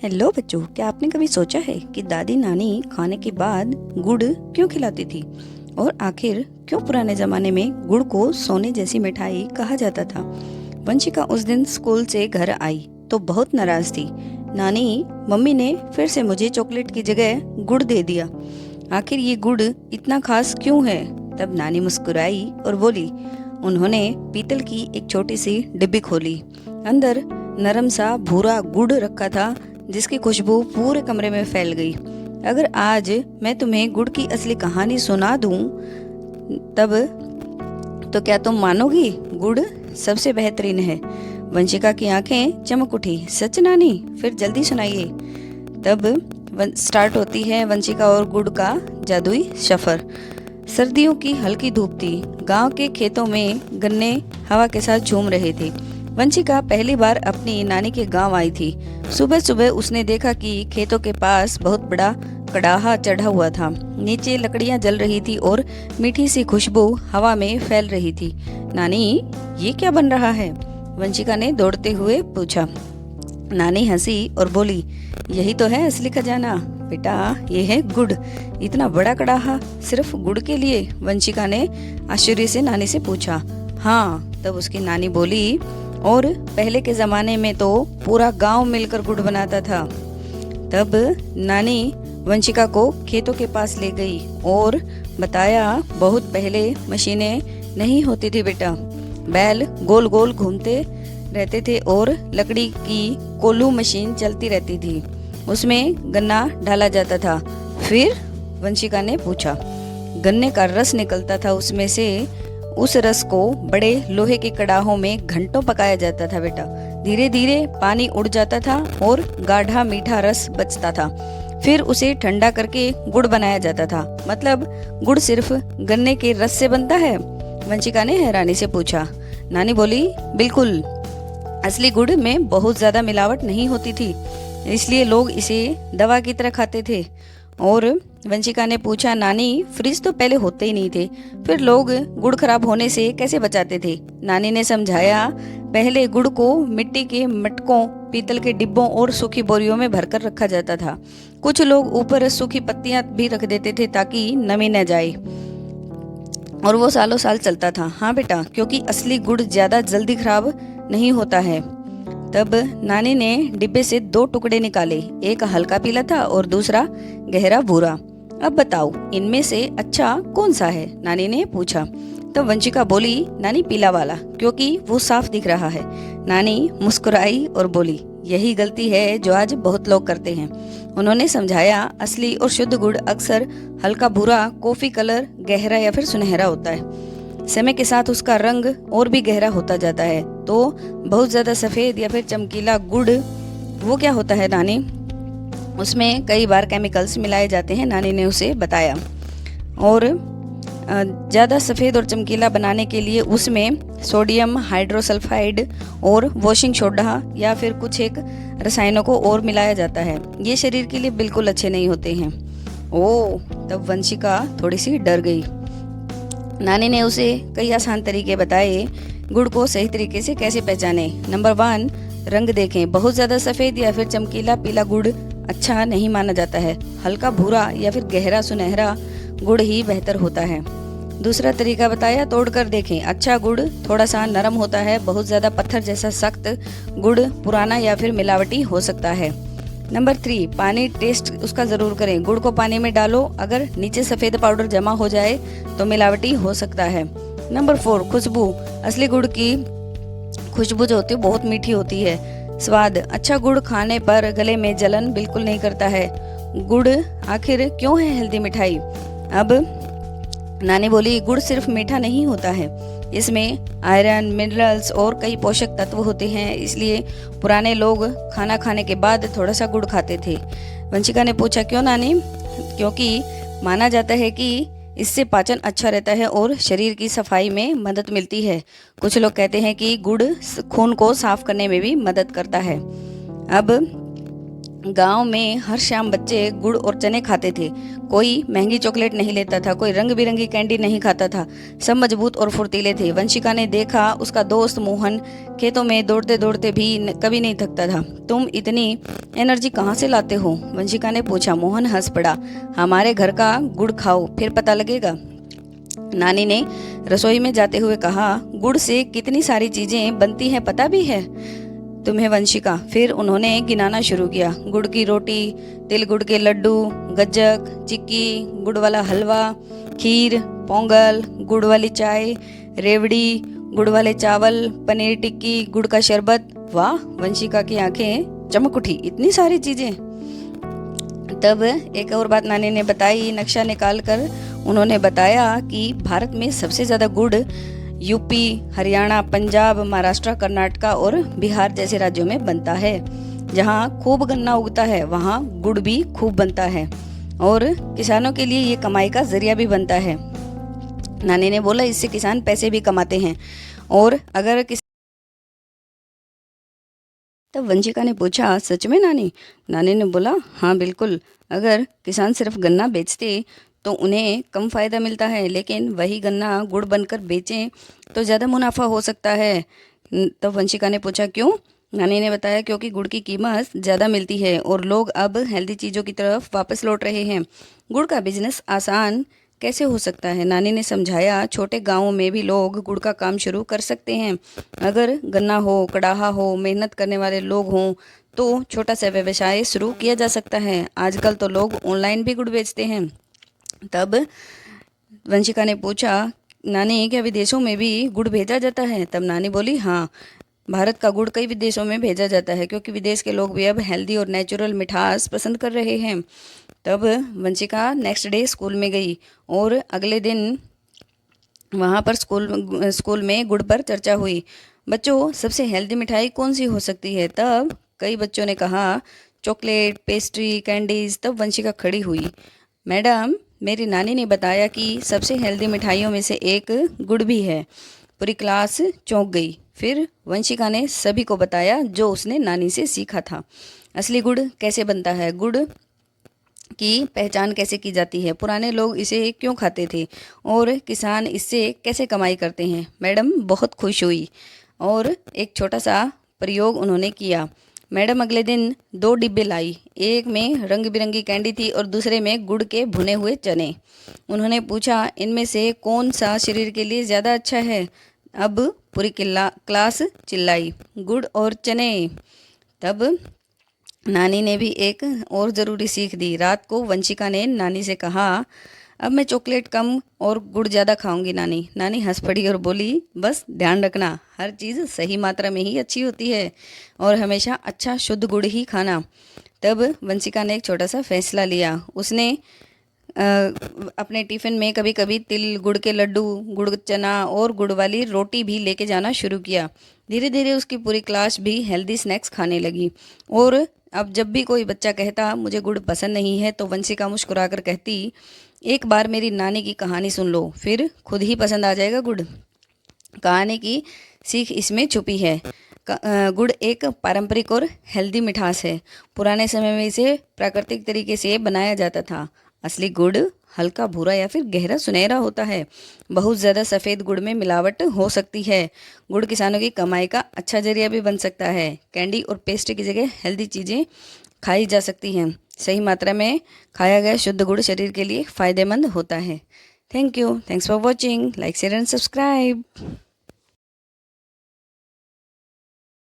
Hello बच्चों, क्या आपने कभी सोचा है कि दादी नानी खाने के बाद गुड़ क्यों खिलाती थी और आखिर क्यों पुराने जमाने में गुड़ को सोने जैसी मिठाई कहा जाता था। वंशिका उस दिन स्कूल से घर आई तो बहुत नाराज थी। नानी, मम्मी ने फिर से मुझे चॉकलेट की जगह गुड़ दे दिया। आखिर ये गुड़ इतना खास क्यों है? तब नानी मुस्कुराई और बोली। उन्होंने पीतल की एक छोटी सी डिब्बी खोली। अंदर नरम सा भूरा गुड़ रखा था जिसकी खुशबू पूरे कमरे में फैल गई। अगर आज मैं तुम्हें गुड़ की असली कहानी सुना दूं तब तो क्या तुम मानोगी? गुड़ सबसे बेहतरीन है। वंशिका की आंखें चमक उठी। सच नानी? फिर जल्दी सुनाइए। तब स्टार्ट होती है वंशिका और गुड़ का जादुई सफर। सर्दियों की हल्की धूप थी। गांव के खेतों में गन्ने हवा के साथ झूम रहे थे। वंशिका पहली बार अपनी नानी के गांव आई थी। सुबह सुबह उसने देखा कि खेतों के पास बहुत बड़ा कड़ाहा चढ़ा हुआ था। नीचे लकड़ियां जल रही थी और मीठी सी खुशबू हवा में फैल रही थी। नानी, ये क्या बन रहा है? वंशिका ने दौड़ते हुए पूछा। नानी हंसी और बोली, यही तो है असली खजाना बेटा, ये है गुड़। इतना बड़ा कड़ाहा सिर्फ गुड़ के लिए? वंशिका ने आश्चर्य से नानी से पूछा। हाँ, तब उसकी नानी बोली, और पहले के जमाने में तो पूरा गांव मिलकर गुड़ बनाता था। तब नानी वंशिका को खेतों के पास ले गई और बताया, बहुत पहले मशीनें नहीं होती थी बेटा। बैल गोल गोल घूमते रहते थे और लकड़ी की कोल्हू मशीन चलती रहती थी। उसमें गन्ना डाला जाता था। फिर वंशिका ने पूछा। गन्ने का रस निकलता था उसमें से। उस रस को बड़े लोहे के कड़ाहों में घंटों पकाया जाता था बेटा। धीरे धीरे पानी उड़ जाता था और गाढ़ा मीठा रस बचता था। फिर उसे ठंडा करके गुड़ बनाया जाता था। मतलब गुड़ सिर्फ गन्ने के रस से बनता है? वंशिका ने हैरानी से पूछा। नानी बोली, बिल्कुल। असली गुड़ में बहुत ज्यादा मिलावट नहीं होती थी, इसलिए लोग इसे दवा की तरह खाते थे। और वंशिका ने पूछा, नानी, फ्रिज तो पहले होते ही नहीं थे, फिर लोग गुड़ खराब होने से कैसे बचाते थे? नानी ने समझाया, पहले गुड़ को मिट्टी के मटकों, पीतल के डिब्बों और सूखी बोरियों में भरकर रखा जाता था। कुछ लोग ऊपर सूखी पत्तियां भी रख देते थे ताकि नमी न जाए और वो सालों साल चलता था। हाँ बेटा, क्योंकि असली गुड़ ज्यादा जल्दी खराब नहीं होता है। तब नानी ने डिब्बे से 2 टुकड़े निकाले। एक हल्का पीला था और दूसरा गहरा भूरा। अब बताओ, इनमें से अच्छा कौन सा है? नानी ने पूछा। तब वंशिका बोली, नानी, पीला वाला, क्योंकि वो साफ दिख रहा है। नानी मुस्कुराई और बोली, यही गलती है जो आज बहुत लोग करते हैं। उन्होंने समझाया, असली और शुद्ध गुड़ अक्सर हल्का भूरा, कॉफी कलर, गहरा या फिर सुनहरा होता है। समय के साथ उसका रंग और भी गहरा होता जाता है। तो बहुत ज्यादा सफेद या फिर चमकीला गुड़ वो क्या होता है नानी? उसमें कई बार केमिकल्स मिलाए जाते हैं, नानी ने उसे बताया। और ज़्यादा सफ़ेद और चमकीला बनाने के लिए उसमें सोडियम हाइड्रोसल्फाइड और वॉशिंग सोडा या फिर कुछ एक रसायनों को और मिलाया जाता है। ये शरीर के लिए बिल्कुल अच्छे नहीं होते हैं। ओह, तब वंशिका थोड़ी सी डर गई। नानी ने उसे कई आसान तरीके बताए गुड़ को सही तरीके से कैसे पहचाने। नंबर 1, रंग देखें। बहुत ज़्यादा सफ़ेद या फिर चमकीला पीला गुड़ अच्छा नहीं माना जाता है। हल्का भूरा या फिर गहरा सुनहरा गुड़ ही बेहतर होता है। दूसरा तरीका बताया, तोड़ कर देखें। अच्छा गुड़ थोड़ा सा नरम होता है। बहुत ज़्यादा पत्थर जैसा सख्त गुड़ पुराना या फिर मिलावटी हो सकता है। नंबर 3, पानी टेस्ट उसका ज़रूर करें। गुड़ को पानी में डालो, अगर नीचे सफ़ेद पाउडर जमा हो जाए तो मिलावटी हो सकता है। नंबर 4, खुशबू। असली गुड़ की खुशबू जो होती है बहुत मीठी होती है। स्वाद, अच्छा गुड़ खाने पर गले में जलन बिल्कुल नहीं करता है। गुड़ आखिर क्यों है हेल्दी मिठाई? अब नानी बोली, गुड़ सिर्फ मीठा नहीं होता है, इसमें आयरन, मिनरल्स और कई पोषक तत्व होते हैं, इसलिए पुराने लोग खाना खाने के बाद थोड़ा सा गुड़ खाते थे। वंशिका ने पूछा, क्यों नानी? क्योंकि माना जाता है कि इससे पाचन अच्छा रहता है और शरीर की सफाई में मदद मिलती है। कुछ लोग कहते हैं कि गुड़ खून को साफ करने में भी मदद करता है। अब गांव में हर शाम बच्चे गुड़ और चने खाते थे। कोई महंगी चॉकलेट नहीं लेता था, कोई रंग बिरंगी कैंडी नहीं खाता था। सब मजबूत और फुर्तीले थे। वंशिका ने देखा उसका दोस्त मोहन खेतों में दौड़ते दौड़ते भी कभी नहीं थकता था। तुम इतनी एनर्जी कहाँ से लाते हो? वंशिका ने पूछा। मोहन हंस पड़ा। हमारे घर का गुड़ खाओ, फिर पता लगेगा। नानी ने रसोई में जाते हुए कहा, गुड़ से कितनी सारी चीजें बनती हैं पता भी है तुम्हें वंशिका? फिर उन्होंने गिनाना शुरू किया। गुड़ की रोटी, तिल गुड़ के लड्डू, गज्जक, चिक्की, गुड़ वाला हलवा, खीर, पोंगल, गुड़ वाली चाय, रेवड़ी, गुड़ वाले चावल, पनीर टिक्की, गुड़ का शरबत। वाह! वंशिका की आंखें चमक उठी। इतनी सारी चीजें। तब एक और बात नानी ने बताई। नक्शा निकाल कर उन्होंने बताया कि भारत में सबसे ज्यादा गुड़ यूपी, हरियाणा, पंजाब, महाराष्ट्र, कर्नाटक और बिहार जैसे राज्यों में बनता है। जहाँ खूब गन्ना उगता है वहाँ गुड़ भी खूब बनता है और किसानों के लिए ये कमाई का जरिया भी बनता है। नानी ने बोला, इससे किसान पैसे भी कमाते हैं। और अगर तब वंशिका ने पूछा, सच में नानी? नानी ने बोला, हाँ बिल्कुल। अगर किसान सिर्फ गन्ना बेचते तो उन्हें कम फायदा मिलता है, लेकिन वही गन्ना गुड़ बनकर बेचें तो ज़्यादा मुनाफा हो सकता है। तब वंशिका ने पूछा, क्यों? नानी ने बताया, क्योंकि गुड़ की कीमत ज़्यादा मिलती है और लोग अब हेल्दी चीज़ों की तरफ वापस लौट रहे हैं। गुड़ का बिजनेस आसान कैसे हो सकता है? नानी ने समझाया, छोटे गांवों में भी लोग गुड़ का काम शुरू कर सकते हैं। अगर गन्ना हो, कड़ाहा हो, मेहनत करने वाले लोग हों तो छोटा सा व्यवसाय शुरू किया जा सकता है। आजकल तो लोग ऑनलाइन भी गुड़ बेचते हैं। तब वंशिका ने पूछा, नानी क्या विदेशों में भी गुड़ भेजा जाता है? तब नानी बोली, हाँ, भारत का गुड़ कई विदेशों में भेजा जाता है क्योंकि विदेश के लोग भी अब हेल्दी और नेचुरल मिठास पसंद कर रहे हैं। तब वंशिका नेक्स्ट डे स्कूल में गई और अगले दिन वहाँ पर स्कूल में गुड़ पर चर्चा हुई। बच्चों, सबसे हेल्दी मिठाई कौन सी हो सकती है? तब कई बच्चों ने कहा, चॉकलेट, पेस्ट्री, कैंडीज। तब वंशिका खड़ी हुई। मैडम, मेरी नानी ने बताया कि सबसे हेल्दी मिठाइयों में से एक गुड़ भी है। पूरी क्लास चौंक गई। फिर वंशिका ने सभी को बताया जो उसने नानी से सीखा था। असली गुड़ कैसे बनता है, गुड़ की पहचान कैसे की जाती है, पुराने लोग इसे क्यों खाते थे और किसान इससे कैसे कमाई करते हैं। मैडम बहुत खुश हुई और एक छोटा सा प्रयोग उन्होंने किया। मैडम अगले दिन 2 डिब्बे लाई। एक में रंग बिरंगी कैंडी थी और दूसरे में गुड़ के भुने हुए चने। उन्होंने पूछा, इनमें से कौन सा शरीर के लिए ज़्यादा अच्छा है? अब पूरी क्लास चिल्लाई, गुड़ और चने। तब नानी ने भी एक और ज़रूरी सीख दी। रात को वंशिका ने नानी से कहा, अब मैं चॉकलेट कम और गुड़ ज़्यादा खाऊंगी नानी। नानी हंस पड़ी और बोली, बस ध्यान रखना, हर चीज़ सही मात्रा में ही अच्छी होती है और हमेशा अच्छा शुद्ध गुड़ ही खाना। तब वंशिका ने एक छोटा सा फैसला लिया। उसने अपने टिफ़िन में कभी कभी तिल गुड़ के लड्डू, गुड़ चना और गुड़ वाली रोटी भी लेके जाना शुरू किया। धीरे धीरे उसकी पूरी क्लास भी हेल्दी स्नैक्स खाने लगी और अब जब भी कोई बच्चा कहता मुझे गुड़ पसंद नहीं है तो वंशिका मुस्कुराकर कहती, एक बार मेरी नानी की कहानी सुन लो, फिर खुद ही पसंद आ जाएगा गुड़। कहानी की सीख इसमें छुपी है। गुड़ एक पारंपरिक और हेल्दी मिठास है। पुराने समय में इसे प्राकृतिक तरीके से बनाया जाता था। असली गुड़ हल्का भूरा या फिर गहरा सुनहरा होता है। बहुत ज़्यादा सफ़ेद गुड़ में मिलावट हो सकती है। गुड़ किसानों की कमाई का अच्छा जरिया भी बन सकता है। कैंडी और पेस्ट्री की जगह हेल्दी चीज़ें खाई जा सकती हैं। सही मात्रा में खाया गया शुद्ध गुड़ शरीर के लिए फ़ायदेमंद होता है। Thank you. Thanks for watching. Like, share and subscribe.